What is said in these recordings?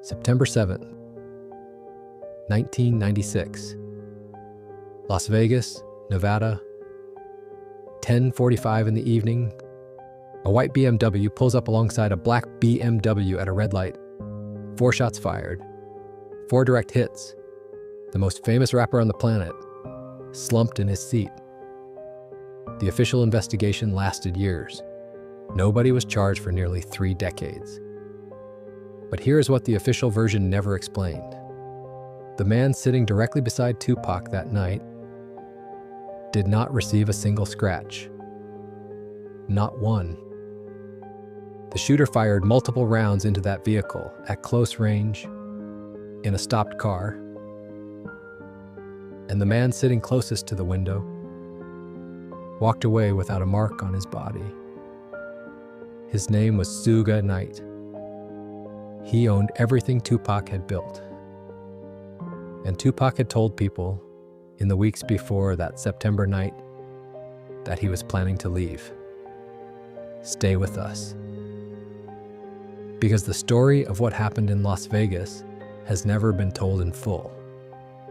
September 7th, 1996. Las Vegas, Nevada. 10:45 in the evening. A white BMW pulls up alongside a black BMW at a red light. 4 shots fired. 4 direct hits. The most famous rapper on the planet, slumped in his seat. The official investigation lasted years. Nobody was charged for nearly 3 decades. But here is what the official version never explained. The man sitting directly beside Tupac that night did not receive a single scratch. Not one. The shooter fired multiple rounds into that vehicle at close range, in a stopped car, and the man sitting closest to the window walked away without a mark on his body. His name was Suge Knight. He owned everything Tupac had built. And Tupac had told people in the weeks before that September night that he was planning to leave. Stay with us. Because the story of what happened in Las Vegas has never been told in full.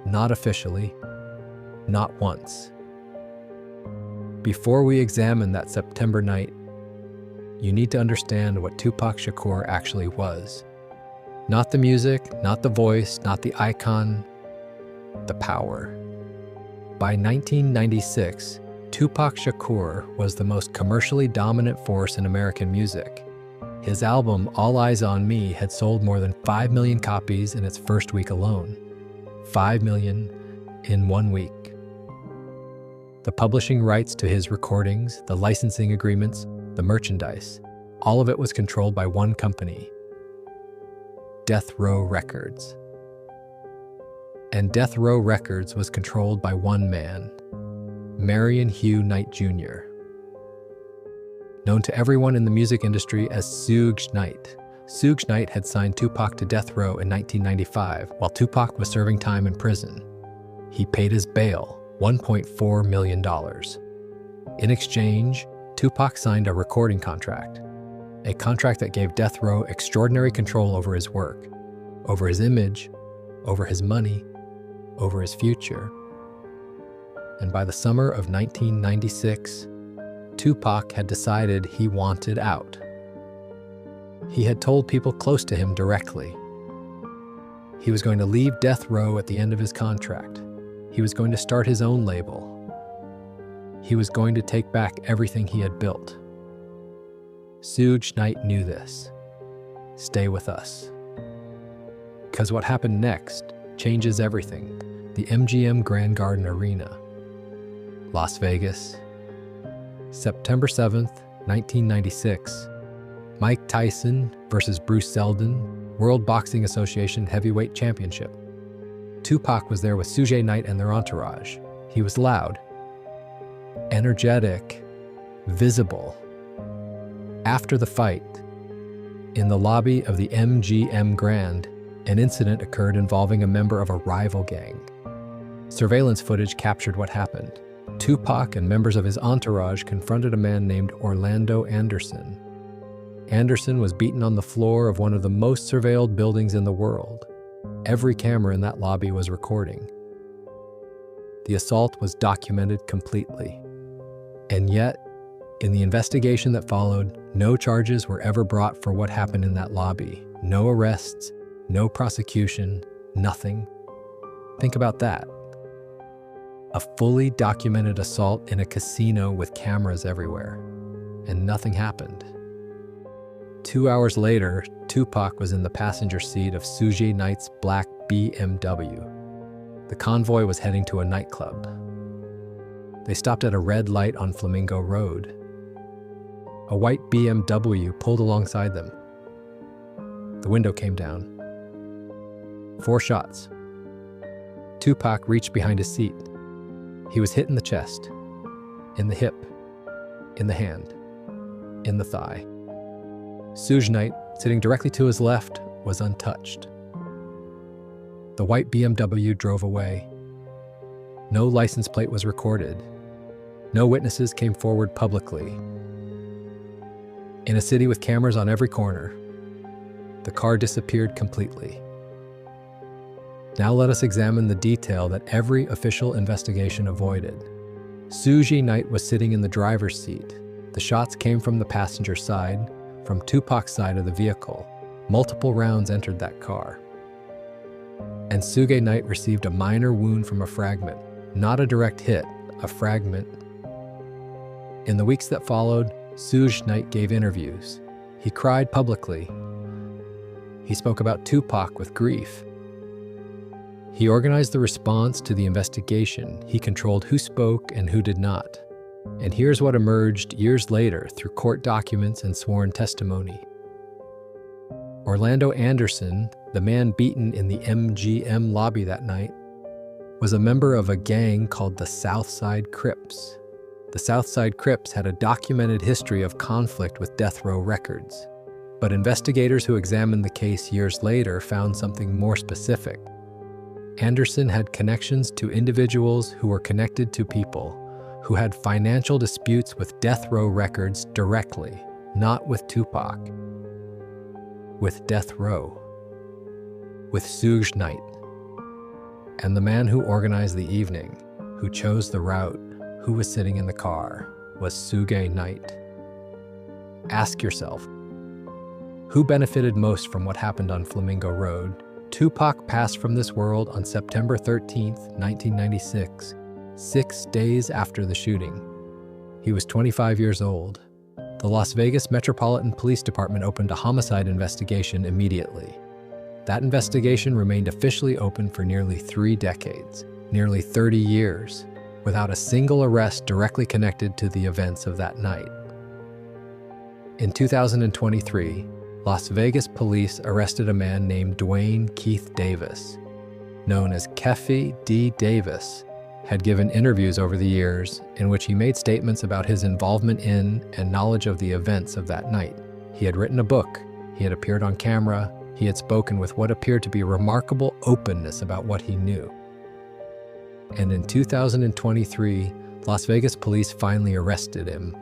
Not officially, not once. Before we examine that September night, you need to understand what Tupac Shakur actually was. Not the music, not the voice, not the icon, the power. By 1996, Tupac Shakur was the most commercially dominant force in American music. His album, All Eyes on Me, had sold more than 5 million copies in its first week alone. 5 million in 1 week. The publishing rights to his recordings, the licensing agreements, the merchandise, all of it was controlled by one company, Death Row Records. And Death Row Records was controlled by one man, Marion Hugh Knight Jr., known to everyone in the music industry as Suge Knight. Suge Knight had signed Tupac to death row in 1995 while Tupac was serving time in prison. He paid his bail, $1.4 million. In exchange, Tupac signed a recording contract, a contract that gave death row extraordinary control over his work, over his image, over his money, over his future. And by the summer of 1996, Tupac had decided he wanted out. He had told people close to him directly. He was going to leave death row at the end of his contract. He was going to start his own label. He was going to take back everything he had built. Suge Knight knew this. Stay with us. Because what happened next changes everything. The MGM Grand Garden Arena, Las Vegas, September 7th, 1996. Mike Tyson versus Bruce Seldon, World Boxing Association Heavyweight Championship. Tupac was there with Suge Knight and their entourage. He was loud, energetic, visible. After the fight, in the lobby of the MGM Grand, an incident occurred involving a member of a rival gang. Surveillance footage captured what happened. Tupac and members of his entourage confronted a man named Orlando Anderson. Anderson was beaten on the floor of one of the most surveilled buildings in the world. Every camera in that lobby was recording. The assault was documented completely. And yet, in the investigation that followed, no charges were ever brought for what happened in that lobby. No arrests, no prosecution, nothing. Think about that. A fully documented assault in a casino with cameras everywhere, and nothing happened. 2 hours later, Tupac was in the passenger seat of Suge Knight's black BMW. The convoy was heading to a nightclub. They stopped at a red light on Flamingo Road. A white BMW pulled alongside them. The window came down. 4 shots. Tupac reached behind his seat. He was hit in the chest, in the hip, in the hand, in the thigh. Suge Knight, sitting directly to his left, was untouched. The white BMW drove away. No license plate was recorded. No witnesses came forward publicly. In a city with cameras on every corner, The car disappeared completely. Now let us examine the detail that every official investigation avoided. Suge Knight was sitting in the driver's seat. The shots came from the passenger side, from Tupac's side of the vehicle. Multiple rounds entered that car. And Suge Knight received a minor wound from a fragment. Not a direct hit, a fragment. In the weeks that followed, Suge Knight gave interviews. He cried publicly. He spoke about Tupac with grief. He organized the response to the investigation. He controlled who spoke and who did not. And here's what emerged years later through court documents and sworn testimony. Orlando Anderson, the man beaten in the MGM lobby that night, was a member of a gang called the Southside Crips. The Southside Crips had a documented history of conflict with death row records. But investigators who examined the case years later found something more specific. Anderson had connections to individuals who were connected to people who had financial disputes with death row records directly, not with Tupac. With death row. With Suge Knight. And the man who organized the evening, who chose the route, who was sitting in the car, was Suge Knight. Ask yourself, who benefited most from what happened on Flamingo Road? Tupac passed from this world on September 13, 1996, 6 days after the shooting. He was 25 years old. The Las Vegas Metropolitan Police Department opened a homicide investigation immediately. That investigation remained officially open for nearly 3 decades, nearly 30 years, without a single arrest directly connected to the events of that night. In 2023, Las Vegas police arrested a man named Dwayne Keith Davis, known as Keffe D. Davis, had given interviews over the years in which he made statements about his involvement in and knowledge of the events of that night. He had written a book, he had appeared on camera, he had spoken with what appeared to be remarkable openness about what he knew. And in 2023, Las Vegas police finally arrested him.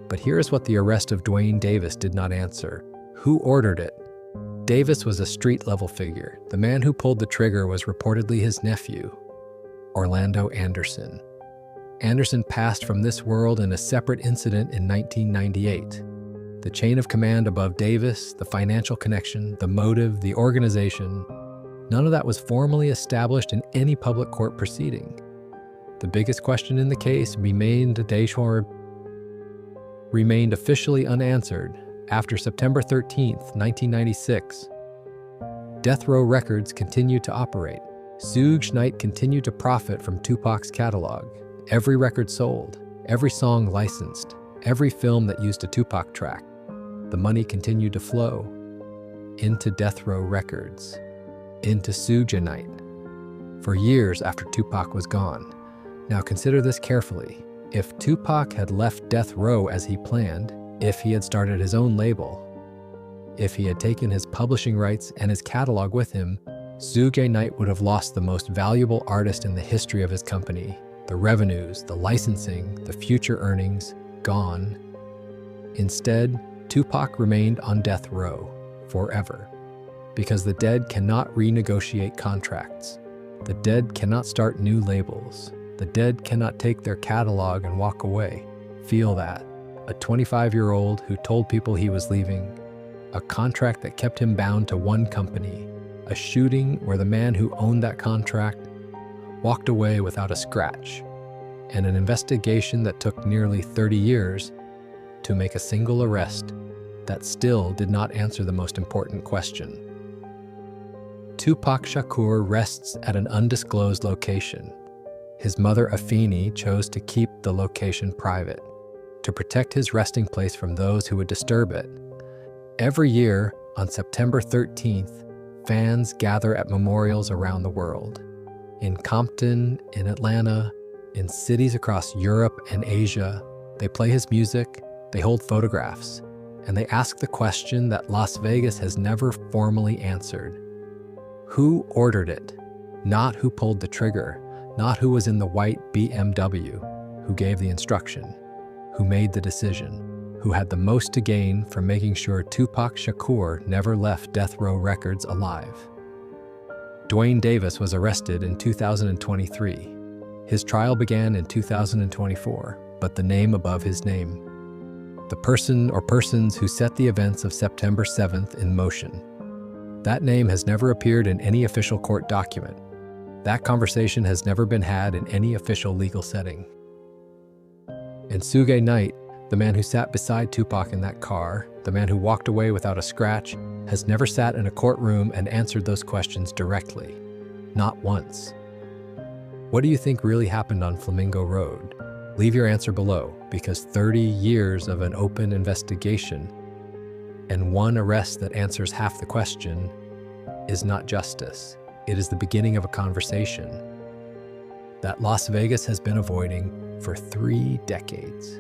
But here's what the arrest of Dwayne Davis did not answer. Who ordered it? Davis was a street-level figure. The man who pulled the trigger was reportedly his nephew, Orlando Anderson. Anderson passed from this world in a separate incident in 1998. The chain of command above Davis, the financial connection, the motive, the organization, none of that was formally established in any public court proceeding. The biggest question in the case remained officially unanswered after September 13, 1996. Death row records continued to operate. Suge Knight continued to profit from Tupac's catalog. Every record sold, every song licensed, every film that used a Tupac track. The money continued to flow into death row records, into Suge Knight, for years after Tupac was gone. Now consider this carefully. If Tupac had left death row as he planned, if he had started his own label, if he had taken his publishing rights and his catalog with him, Suge Knight would have lost the most valuable artist in the history of his company. The revenues, the licensing, the future earnings, gone. Instead, Tupac remained on death row forever, because the dead cannot renegotiate contracts. The dead cannot start new labels. The dead cannot take their catalog and walk away. Feel that. A 25-year-old who told people he was leaving, a contract that kept him bound to one company, a shooting where the man who owned that contract walked away without a scratch, and an investigation that took nearly 30 years to make a single arrest that still did not answer the most important question. Tupac Shakur rests at an undisclosed location. His mother Afeni chose to keep the location private, to protect his resting place from those who would disturb it. Every year, on September 13th, fans gather at memorials around the world. In Compton, in Atlanta, in cities across Europe and Asia, they play his music, they hold photographs, and they ask the question that Las Vegas has never formally answered. Who ordered it? Not who pulled the trigger, not who was in the white BMW, who gave the instruction, who made the decision. who had the most to gain from making sure Tupac Shakur never left death row records alive. Dwayne Davis was arrested in 2023. His trial began in 2024, but the name above his name. The person or persons who set the events of September 7th in motion. That name has never appeared in any official court document. That conversation has never been had in any official legal setting. And Suge Knight, the man who sat beside Tupac in that car, the man who walked away without a scratch, has never sat in a courtroom and answered those questions directly. Not once. What do you think really happened on Flamingo Road? Leave your answer below, because 30 years of an open investigation and one arrest that answers half the question is not justice. It is the beginning of a conversation that Las Vegas has been avoiding for 3 decades.